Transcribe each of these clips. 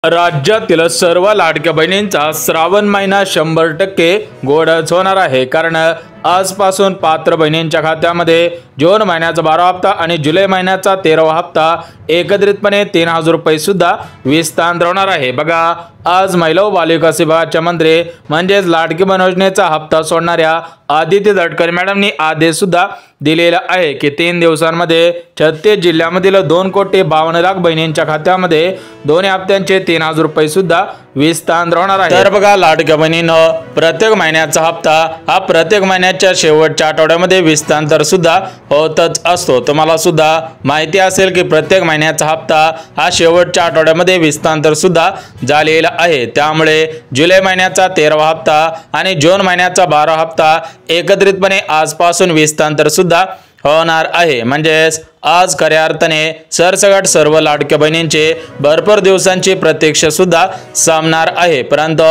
राज्यातील सर्व लाडक्या बहिणींचा श्रावण महिना 100% गोडच होणार आहे। कारण आजपासून पात्र बहिणींच्या खात्यामध्ये जून महिन्याचा 12 हप्ता आणि जुलै महिन्याचा 13वा हप्ता एकत्रितपणे 3000 रुपये सुद्धा विस्तार होणार आहे। बघा, आज महिला व बालविकास विभागाच्या मंत्री म्हणजेच लाडकी बहीण योजनेचा हप्ता सोडणाऱ्या आदिती तटकरे मॅडमनी आदेश सुद्धा दिलेला आहे की 3 दिवसांमध्ये 36 जिल्ह्यामधील 2,52,00,000 बहिणींच्या खात्यामध्ये दोन्ही हप्त्यांचे 3000 रुपये सुद्धा विस्तार होणार आहे। तर बघा, लाडक्या बहिणीनं प्रत्येक महिन्याचा हप्ता हा प्रत्येक महिन्याच्या शेवटच्या आठवड्यामध्ये विस्तार सुद्धा होतच असतो। तुम्हाला सुद्धा माहिती असेल की प्रत्येक महिन्याचा हप्ता हा शेवटच्या आठवड्यामध्ये विस्तार सुद्धा झालेला आहे। त्यामुळे जुलै महिन्याचा 13वा हप्ता आणि जून महिन्याचा 12वा हप्ता एकत्रितपणे आजपासून विस्तार सुद्धा होणार आहे। म्हणजेच आज खऱ्या अर्थाने सरसकट सर्व लाडक्या बहिणींचे भरपूर दिवसांची प्रतीक्षा सुद्धा संपणार आहे। परंतु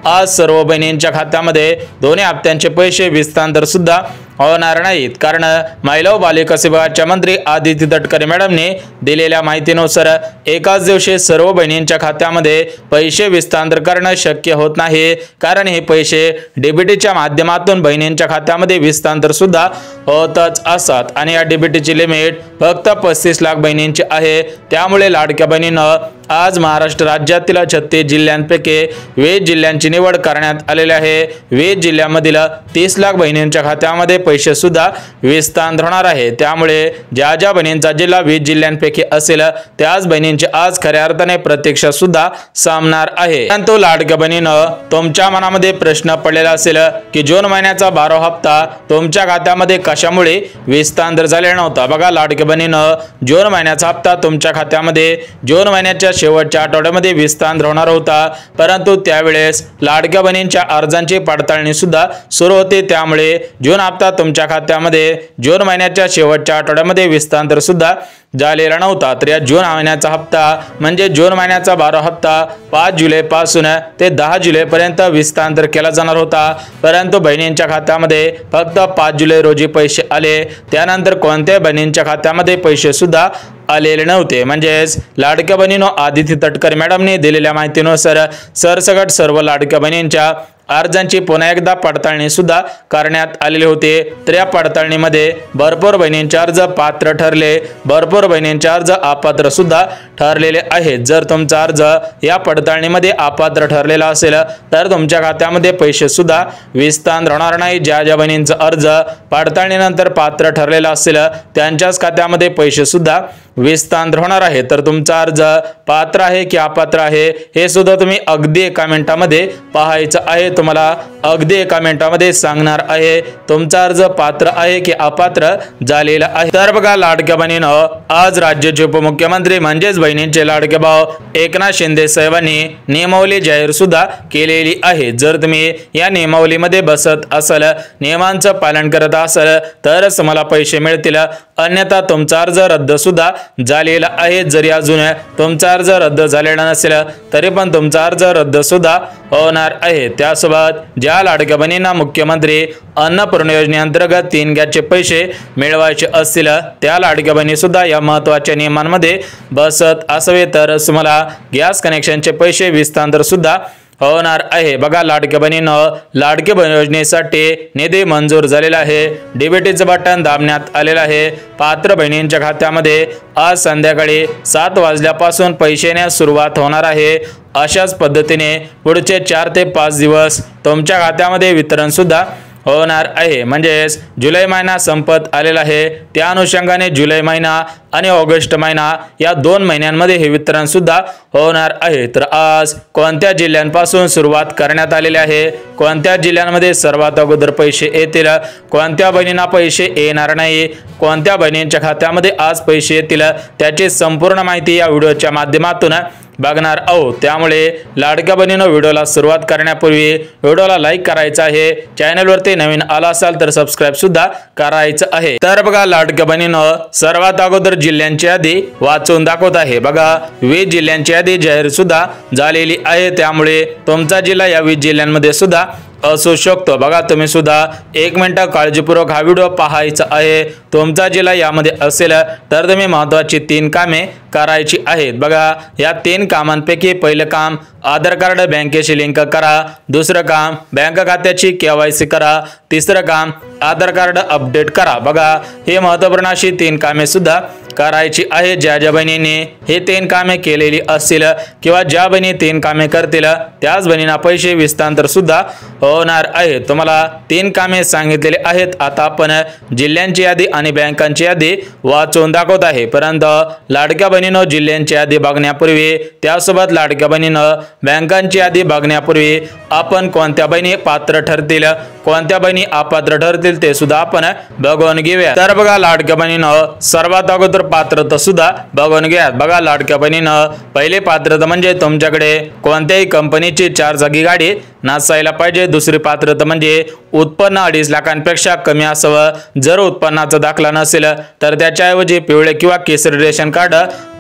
आज सर्व बहिणींच्या खात्यामध्ये दोन्ही हप्त्यांचे पैसे विस्तार सुद्धा होणार नाहीत। कारण महिला व बालविकास विभागाच्या मंत्री आदिती तटकरे मॅडमने दिलेल्या माहितीनुसार एकाच दिवशी सर्व बहिणींच्या खात्यामध्ये पैसे विस्तार करणं शक्य होत नाही। कारण हे पैसे डीबीटीच्या माध्यमातून बहिणींच्या खात्यामध्ये विस्तार सुद्धा होतच असतात आणि या डीबीटीची लिमिट फक्त 35 लाख बहिणींची आहे। त्यामुळे लाडक्या बहिणीनं आज महाराष्ट्र राज्यातील 36 जिल्ह्यांपैकी 20 जिल्ह्यांची निवड करण्यात आलेली आहे। 20 जिल्ह्यांमधील 30 लाख बहिणींच्या खात्यामध्ये पैसे सुद्धा विस्तार होणार आहे। त्यामुळे ज्या ज्या बहिणींचा जिल्हा 20 जिल्ह्यांपैकी असेल त्याच बहिणींची आज खऱ्या अर्थाने प्रतीक्षा सुद्धा संपणार आहे। परंतु लाडक्या बहिणीनं तुमच्या मनामध्ये प्रश्न पडलेला असेल की जून महिन्याचा 12वा हप्ता तुमच्या खात्यामध्ये कशामुळे विस्तार झालेला नव्हता। बघा, लाडक्या बहिणीनं जून महिन्याचा हप्ता तुमच्या खात्यामध्ये जून महिन्याच्या शेवटच्या आठवड्यामध्ये विस्तार होणार होता। परंतु त्यावेळेस लाडक्या बहिणींच्या अर्जांची पडताळणी सुद्धा सुरू होती। त्यामुळे जून हप्ता तुमच्या खात्यामध्ये जून महिन्याच्या शेवटच्या आठवड्यामध्ये विस्तार सुद्धा झालेला नव्हता। तर या जून महिन्याचा हप्ता म्हणजे जून महिन्याचा 12वा हप्ता 5 जुलै पासून ते 10 जुलै पर्यंत विस्तार केला जाणार होता। परंतु बहिणींच्या खात्यामध्ये फक्त 5 जुलै रोजी पैसे आले। त्यानंतर कोणत्याही बहिणींच्या खात्यामध्ये पैसे सुद्धा आलेले नव्हते। म्हणजेच लाडक्या बहिणीनो, आदिती तटकरे मॅडमने दिलेल्या माहितीनुसार सरसकट सर्व लाडक्या बहिणींच्या अर्जांची पुन्हा एकदा पडताळणी सुद्धा करण्यात आलेली होती। तर या पडताळणीमध्ये भरपूर बहिणींचे अर्ज पात्र ठरले, भरपूर बहिणींचे अर्ज अपात्र सुद्धा ठरलेले आहेत। जर तुमचा अर्ज या पडताळणीमध्ये अपात्र ठरलेला असेल तर तुमच्या खात्यामध्ये पैसे सुद्धा विस्तार होणार नाही। ज्या ज्या बहिणींचा अर्ज पडताळणीनंतर पात्र ठरलेला असेल त्यांच्याच खात्यामध्ये पैसे सुद्धा विस्तार होणार आहे। तर तुमचा अर्ज पात्र आहे की अपात्र आहे हे सुद्धा तुम्ही अगदी एका मिनिटामध्ये पाहायचं आहे। तुम्हाला अगदी एका मिनिटामध्ये सांगणार आहे तुमचा अर्ज पात्र आहे की अपात्र झालेला आहे। तर बघा, लाडक्या बहिणीनं आज राज्याचे उपमुख्यमंत्री म्हणजेच बहिणींचे लाडके भाऊ एकनाथ शिंदे साहेबांनी नियमावली जाहीर सुद्धा केलेली आहे। जर तुम्ही या नियमावलीमध्ये बसत असाल, नियमांचं पालन करत असाल तरच तुम्हाला पैसे मिळतील, अन्यथा तुमचा अर्ज रद्द सुद्धा झालेला आहे। जरी अजून तुमचा अर्ज रद्द झालेला नसेल तरी पण तुमचा अर्ज रद्द सुद्धा होणार आहे। त्यासोबत ज्या लाडक्या बहिणींना मुख्यमंत्री अन्नपूर्णा योजनेअंतर्गत 3 गॅसचे पैसे मिळवायचे असतील त्या लाडक्या बहिणी सुद्धा या महत्त्वाच्या नियमांमध्ये बसत असावे तर तुम्हाला गॅस कनेक्शनचे पैसे विस्तार सुद्धा होणार आहे। बघा, लाडक्या बहिणीनं लाडकी बहीण योजनेसाठी निधी मंजूर झालेला आहे। डीबीटीचं बटन दाबण्यात आलेलं आहे। पात्र बहिणींच्या खात्यामध्ये आज संध्याकाळी 7 वाजल्यापासून पैसे येण्यास सुरुवात होणार आहे। अशाच पद्धतीने पुढचे 4 ते 5 दिवस तुमच्या खात्यामध्ये वितरण सुद्धा होणार आहे। म्हणजेच जुलै महिना संपत आलेला आहे, त्या अनुषंगाने जुलै महिना आणि ऑगस्ट महिना या 2 महिन्यांमध्ये हे वितरण सुद्धा होणार आहे। तर आज कोणत्या जिल्ह्यांपासून सुरुवात करण्यात आलेली आहे, कोणत्या जिल्ह्यांमध्ये सर्वात अगोदर पैसे येतील, कोणत्या बहिणींना पैसे येणार नाही, कोणत्या बहिणींच्या खात्यामध्ये आज पैसे येतील, त्याची संपूर्ण माहिती या व्हिडिओच्या माध्यमातून बघणार आहोत। त्यामुळे लाडक्या बहिणींनो, व्हिडिओला सुरुवात करण्यापूर्वी व्हिडिओला लाईक करायचं आहे, चॅनलवरती नवीन आला असाल तर सबस्क्राइब सुद्धा करायचं आहे। तर बघा, लाडक्या बहिणींनो, सर्वात अगोदर जिल्ह्यांची यादी वाचून दाखवत आहे। बघा, 20 जिल्ह्यांची यादी जाहीर सुद्धा झालेली आहे। त्यामुळे तुमचा जिल्हा या 20 जिल्ह्यांमध्ये सुद्धा असू शकतो। बघा, तुम्ही सुद्धा 1 मिनिट काळजीपूर्वक हा व्हिडिओ पाहायचा आहे। तुमचा जिल्हा यामध्ये असेल तर तुम्ही महत्त्वाची 3 कामे करायची आहेत। बघा या 3 कामांपैकी पहिलं काम आधार कार्ड बँकेशी लिंक करा, दुसरं काम बँक खात्याची KYC करा, तिसरं काम आधार कार्ड अपडेट करा। बघा हे महत्त्वपूर्ण अशी 3 कामे सुद्धा करायची आहे। ज्या बहिणींनी हे 3 कामे केलेली असतील किंवा ज्या बहिणी 3 कामे करतील त्याच बहिणींना पैसे विस्तांतर सुद्धा होणार आहे। तुम्हाला 3 कामे सांगितलेली आहेत। आता आपण जिल्ह्यांची यादी आणि बँकांची यादी वाचून दाखवत आहे, परंतु लाडक्या बहिणींनो जिल्ह्यांची यादी बघण्यापूर्वी त्यासोबत लाडक्या बहिणींनो बँकांची यादी बघण्यापूर्वी आपण कोणत्या बहिणी पात्र ठरतील, कोणत्या बहिणी अपात्र ठरतील ते सुद्धा आपण बघून घेऊया। तर बघा लाडक्या बहिणींनो सर्वात अगोदर पात्रता सुद्धा बघून घ्या। बघा लाडक्या बहिणींनो पहिले पात्रता म्हणजे तुमच्याकडे कोणत्याही कंपनीची 4 चाकी गाडी नसायला पाहिजे। दुसरी पात्रता म्हणजे उत्पन्न 2.5 लाखांपेक्षा कमी असावं। जर उत्पन्नाचा दाखला नसेल तर त्याच्याऐवजी पिवळे किंवा केसरी रेशन कार्ड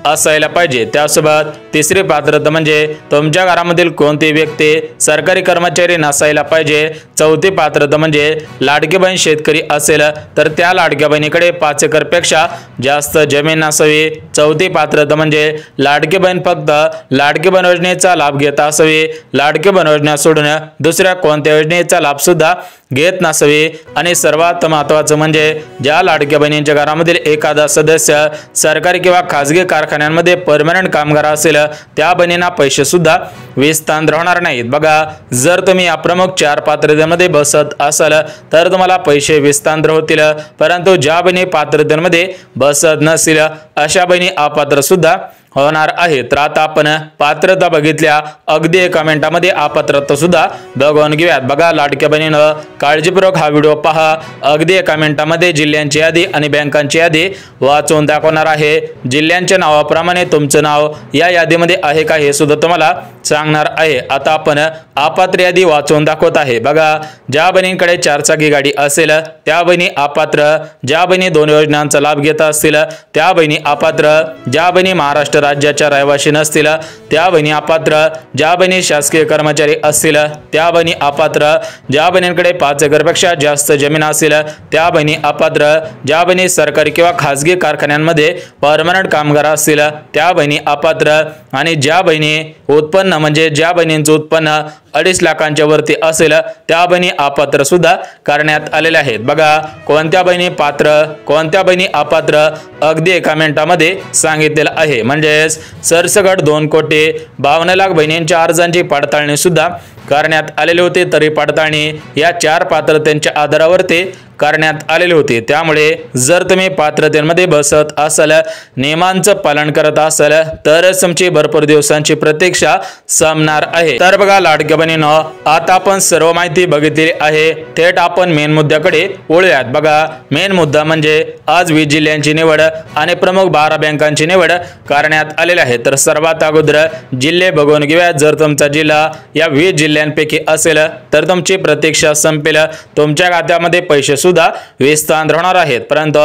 असायला पाहिजे। त्यासोबत तिसरी पात्रता म्हणजे तुमच्या घरामधील कोणती व्यक्ती सरकारी कर्मचारी नसायला पाहिजे। चौथी पात्रता म्हणजे लाडकी बहीण शेतकरी असेल तर त्या लाडक्या बहिणीकडे 5 एकरपेक्षा जास्त जमीन नसावी। चौथी पात्रता म्हणजे लाडकी बहीण फक्त लाडकी बहीण योजनेचा लाभ घेत असावी, लाडकी बहीण योजना सोडून दुसऱ्या कोणत्या योजनेचा लाभ सुद्धा घेत नसावी। आणि सर्वात महत्त्वाचं म्हणजे ज्या लाडक्या बहिणींच्या घरामधील एखादा सदस्य सरकारी किंवा खासगी कारखान्यांमध्ये परमनंट कामगार असेल त्या बहिणींना पैसे सुद्धा विस्तांतर होणार नाहीत। बघा जर तुम्ही या प्रमुख 4 पात्रतेमध्ये बसत असाल तर तुम्हाला पैसे विस्तांतर होतील, परंतु ज्या बहिणी पात्रतेमध्ये बसत नसतील अशा बहिणी अपात्र सुद्धा होणार आहे। तर आता आपण पात्रता बघितल्या, अगदी 1 मिनिटामध्ये अपात्रता सुद्धा बघून घेऊयात। बघा लाडक्या बहिणींनो काळजीपूर्वक हा व्हिडिओ पहा। अगदी 1 मिनिटामध्ये जिल्ह्यांची यादी आणि बँकांची यादी वाचून दाखवणार आहे। जिल्ह्यांच्या नावाप्रमाणे तुमचं नाव या यादीमध्ये आहे का हे सुद्धा तुम्हाला सांगणार आहे। आता आपण अपात्र यादी वाचून दाखवत आहे। बघा ज्या बहिणींकडे 4 चाकी गाडी असेल त्या बहिणी अपात्र, ज्या बहिणी 2 योजनांचा लाभ घेत असतील त्या बहिणी अपात्र, ज्या बहिणी महाराष्ट्र राज्याच्या रहिवासी नसतील त्या बहिणी अपात्र, ज्या बहिणी शासकीय कर्मचारी असतील त्या बहिणी अपात्र, ज्या बहिणींकडे 5 एकरपेक्षा जास्त जमीन असेल त्या बहिणी अपात्र, ज्या बहिणी सरकारी किंवा खासगी कारखान्यांमध्ये परमनंट कामगार असतील त्या बहिणी अपात्र, आणि ज्या बहिणी उत्पन्न म्हणजे ज्या बहिणींचं उत्पन्न 2.5 लाखांच्या वरती असेल त्या बहिणी अपात्र सुद्धा करण्यात आलेले आहेत। बघा कोणत्या बहिणी पात्र, कोणत्या बहिणी अपात्र अगदी 1 मिनिटामध्ये सांगितलेलं आहे। म्हणजेच सरसकट 2,52,00,000 बहिणींच्या अर्जांची पडताळणी सुद्धा करण्यात आलेली होती। तरी पडताळणी या 4 पात्रतेच्या आधारावरती करण्यात आलेली होती। त्यामुळे जर तुम्ही पात्रतेमध्ये बसत असाल, नियमांचं पालन करत असाल तरच तुमची भरपूर दिवसांची प्रतीक्षा संपणार आहे। तर बघा लाडक्या बहिणींनो आता आपण सर्व माहिती बघितली आहे, थेट आपण मेन मुद्द्याकडे वळूयात। बघा मेन मुद्दा म्हणजे आज 20 जिल्ह्यांची निवड आणि प्रमुख 12 बँकांची निवड करण्यात आलेली आहे। तर सर्वात अगोदर जिल्हे बघून घेऊया। जर तुमचा जिल्हा या 20 जिल्ह्यांपैकी असेल तर तुमची प्रतीक्षा संपेल, तुमच्या खात्यामध्ये पैसे सुद्धा विस्तांतर होणार आहेत। परंतु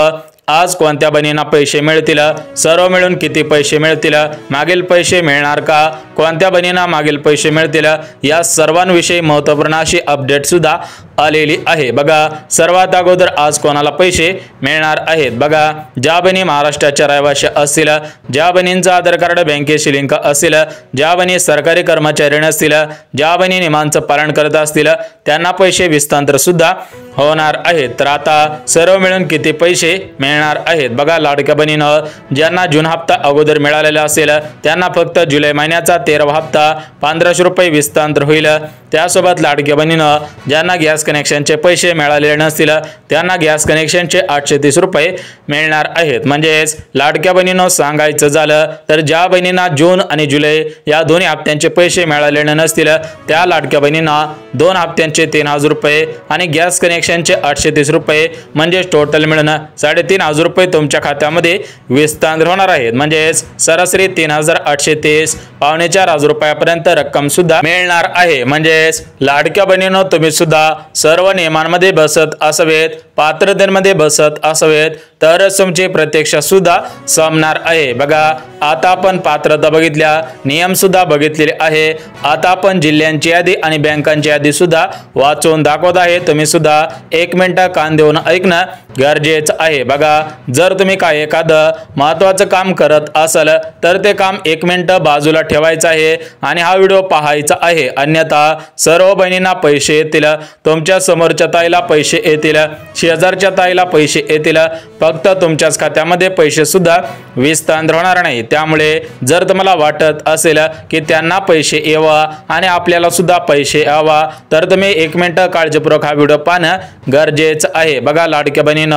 आज कोणत्या बहिणींना पैसे मिळतील, सर्व मिळून किती पैसे मिळतील, मागील पैसे मिळणार का, कोणत्या बहिणींना मागील पैसे मिळतील, या सर्वांविषयी महत्त्वपूर्ण अशी अपडेट सुद्धा आलेली आहे। बघा सर्वात अगोदर आज कोणाला पैसे मिळणार आहेत। बघा ज्या बहिणी महाराष्ट्राच्या रहिवासी असतील, ज्या बहिणींचा आधार कार्ड बँकेशी लिंक असेल, ज्या बहिणी सरकारी कर्मचारी नसतील, ज्या बहिणी नियमांचं पालन करत असतील त्यांना पैसे विस्तांतर सुद्धा होणार आहेत। तर आता सर्व मिळून किती पैसे मिळणार आहेत। बघा लाडक्या बहिणींनो ज्यांना जून हप्ता अगोदर मिळालेला असेल त्यांना फक्त जुलै महिन्याचा 13वा हप्ता 1500 रुपये विस्तांतर होईल। त्यासोबत लाडक्या बहिणींनो ज्यांना गॅस कनेक्शनचे पैसे मिळालेले नसतील त्यांना गॅस कनेक्शनचे 830 रुपये मिळणार आहेत। म्हणजेच लाडक्या बहिणींनो सांगायचं झालं तर ज्या बहिणींना जून आणि जुलै या दोन्ही हप्त्यांचे पैसे मिळालेले नसतील त्या लाडक्या बहिणींना 2 हप्त्यांचे 3000 रुपये आणि गॅस कनेक्शनचे 830 रुपये म्हणजे टोटल मिळून 3500 रुपये तुमच्या खात्यामध्ये विस्तांतर होणार आहेत। म्हणजेच सरासरी 3830 4,500 रुपयापर्यंत रक्कम सुद्धा मिळणार आहे। म्हणजेच लाडक्या बहिणींनो तुम्ही सुद्धा सर्व नियमांमध्ये बसत असावेत, पात्रतेमध्ये बसत असावेत, तरच तुमची प्रतीक्षा सुद्धा संपणार आहे। बघा आता आपण पात्रता बघितल्या, नियम सुद्धा बघितलेले आहे। आता आपण जिल्ह्यांची यादी आणि बँकांची यादी सुद्धा वाचून दाखवत आहे। तुम्ही सुद्धा 1 मिनिट कान देऊन ऐकणं गरजेचं आहे। बघा जर तुम्ही काय एखादं महत्त्वाचं काम करत असाल तर ते काम 1 मिनिट बाजूला ठेवायचं आहे आणि हा व्हिडिओ पाहायचा आहे, अन्यथा सर्व बहिणींना पैसे येतील, तुमच्या समोरच्या ताईला पैसे येतील, शेजारच्या ताईला पैसे येतील, फक्त तुमच्याच खात्यामध्ये पैसे सुद्धा विस्तार होणार नाही। त्यामुळे जर तुम्हाला वाटत असेल की त्यांना पैसे यावा आणि आपल्याला सुद्धा पैसे यावा तर तुम्ही 1 मिनिट काळजीपूर्वक हा व्हिडिओ पाहणं गरजेचं आहे। बघा लाडक्या बहिणींनो,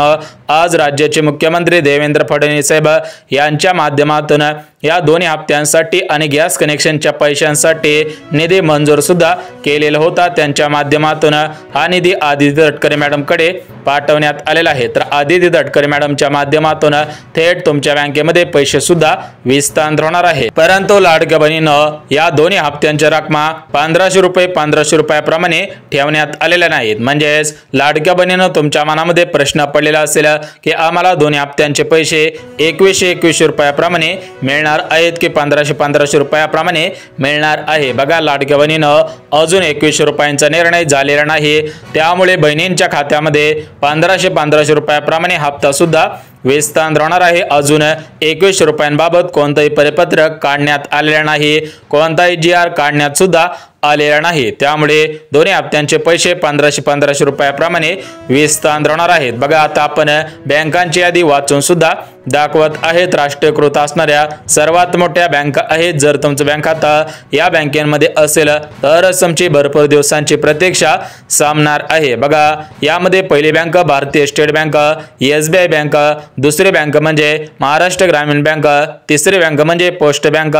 आज राज्याचे मुख्यमंत्री देवेंद्र फडणवीस साहेब यांच्या माध्यमातून या दोन्ही हप्त्यांसाठी आणि गॅस कनेक्शनच्या पैशांसाठी निधी मंजूर सुद्धा केलेला होता। त्यांच्या माध्यमातून हा निधी आदिती तटकरे मॅडम कडे पाठवण्यात आलेला आहे। तर आदिती तटकरे मॅडमच्या माध्यमातून थेट तुमच्या बँकेमध्ये पैसे सुद्धा विस्तार होणार आहे। परंतु लाडक्या बहिणींनो, या दोन्ही हप्त्यांच्या रकमा 1500 रुपये 1500 रुपयाप्रमाणे ठेवण्यात आलेल्या नाहीत। म्हणजेच लाडक्या बहिणींनो, तुमच्या मनामध्ये प्रश्न पडलेला असेल की आम्हाला दोन्ही हप्त्यांचे पैसे 2100 रुपयाप्रमाणे मिळणार आहेत की 1500 रुपयाप्रमाणे मिळणार आहे। बघा लाडक्या बहिणींनो, अजून 2100 रुपयांचा निर्णय झालेला नाही, त्यामुळे बहिणींच्या खात्यामध्ये 1500 रुपयाप्रमाणे हप्ता सुद्धा विस्तार होणार आहे। अजून 2100 रुपयांबाबत कोणताही परिपत्रक काढण्यात आलेला नाही, कोणताही GR काढण्यात सुद्धा आलेला नाही, त्यामुळे दोन्ही हप्त्यांचे पैसे 1500 रुपयाप्रमाणे विस्तार होणार आहेत। बघा आता आपण बँकांची यादी वाचून सुद्धा दाखवत आहेत। राष्ट्रीयकृत असणाऱ्या सर्वात मोठ्या बँका आहेत। जर तुमचं बँक खाता या बँकेमध्ये असेल तरच तुमची भरपूर दिवसांची प्रतीक्षा संपणार आहे। बघा यामध्ये पहिली बँक भारतीय स्टेट बँक, SBI बँक, दुसरी बँक म्हणजे महाराष्ट्र ग्रामीण बँक, तिसरी बँक म्हणजे पोस्ट बँक,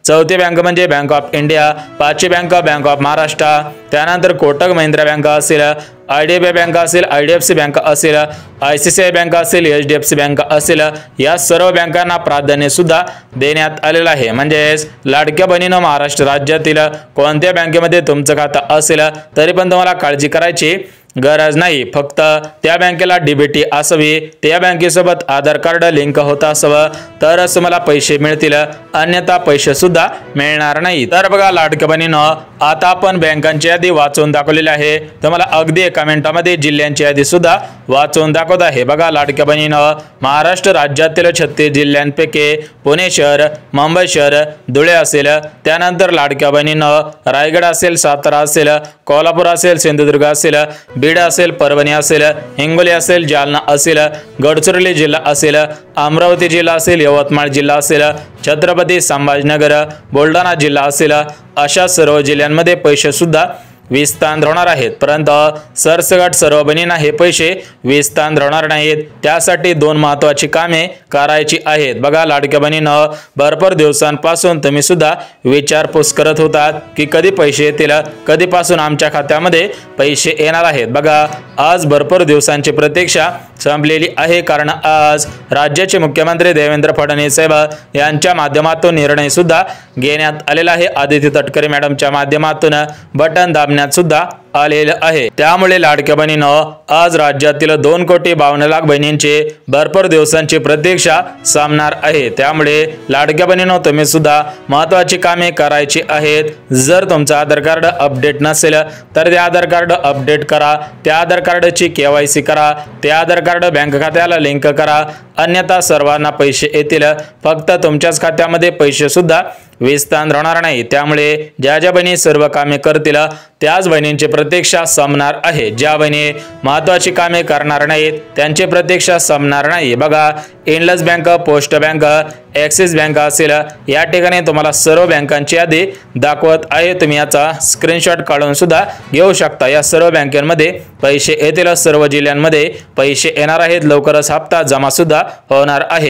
चौथी बँक म्हणजे बँक ऑफ इंडिया, पाचवी बँक बँक ऑफ महाराष्ट्र, त्यानंतर कोटक महिंद्रा बँक असेल, IDBI बँक असेल, IDFC बँक असेल, ICICI बँक असेल, HDFC बँक असेल, या सर्व बँकांना प्राधान्य सुद्धा देण्यात आलेलं आहे। म्हणजेच लाडक्या बहिणींनो, महाराष्ट्र राज्यातील कोणत्या बँकेमध्ये तुमचं खातं असेल तरी पण तुम्हाला काळजी करायची गरज नाही। फक्त त्या बँकेला DBT असावी, त्या बँकेसोबत आधार कार्ड लिंक होत असावं तरच तुम्हाला पैसे मिळतील, अन्यथा पैसे सुद्धा मिळणार नाही। तर बघा लाडक्या बहिणींनो, आता आपण बँकांची यादी वाचून दाखवलेली आहे। तुम्हाला अगदी 1 मिनिटामध्ये जिल्ह्यांची यादी सुद्धा वाचून दाखवत आहे। बघा लाडक्या बहिणींनो, महाराष्ट्र राज्यातील 36 जिल्ह्यांपैकी पुणे शहर, मुंबई शहर, धुळे असेल, त्यानंतर लाडक्या बहिणींनो रायगड असेल, सातारा असेल, कोल्हापूर असेल, सिंधुदुर्ग असेल, बीड असेल, परभणी असेल, हिंगोली असेल, जालना असेल, गडचिरोली जिल्हा असेल, अमरावती जिल्हा असेल, यवतमाळ जिल्हा असेल, छत्रपती संभाजीनगर, बुलढाणा जिल्हा असेल, अशा सर्व जिल्ह्यांमध्ये पैसे सुद्धा विस्तार होणार आहेत। परंतु सरसकट सर्व बहिणींना हे पैसे विस्तार होणार नाहीत, त्यासाठी 2 महत्त्वाची कामे करायची आहेत। बघा लाडक्या बहिणींनो, भरपूर दिवसांपासून तुम्ही सुद्धा विचारपूस करत होतात की कधी पैसे येतील, कधीपासून आमच्या खात्यामध्ये पैसे येणार आहेत। बघा आज भरपूर दिवसांची प्रतीक्षा संपलेली आहे, कारण आज राज्याचे मुख्यमंत्री देवेंद्र फडणवीस साहेब यांच्या माध्यमातून निर्णय सुद्धा घेण्यात आलेला आहे। आदिती तटकरे मॅडमच्या माध्यमातून बटन दाबण्यात सुद्धा आलेलं आहे। त्यामुळे लाडक्या बहिणींनो, आज राज्यातील 2,52,00,000 बहिणींची भरपूर दिवसांची प्रतीक्षा संपणार आहे। त्यामुळे लाडक्या बहिणींनो, तुम्ही सुद्धा महत्त्वाची कामे करायची आहेत। जर तुमचं आधार कार्ड अपडेट नसेल तर ते आधार कार्ड अपडेट करा, त्या आधार कार्डची KYC करा, ते आधार कार्ड बँक खात्याला लिंक करा, अन्यथा सर्वांना पैसे येतील, फक्त तुमच्याच खात्यामध्ये पैसे सुद्धा विस्तार होणार नाही। त्यामुळे ज्या ज्या बहिणी सर्व कामे करतील त्याच बहिणींची प्रतीक्षा संपणार आहे। ज्या बहिणी महत्त्वाची कामे करणार नाहीत त्यांची प्रतीक्षा संपणार नाही। बघा Indus bank, post bank, axis bank असेल, या ठिकाणी तुम्हाला सर्व बँकांची यादी दाखवत आहे। तुम्ही याचा स्क्रीनशॉट काढून सुद्धा घेऊ शकता। या सर्व बँकांमध्ये पैसे येतील, सर्व जिल्ह्यांमध्ये पैसे येणार आहेत, लवकरच हप्ता जमा सुद्धा होणार आहे।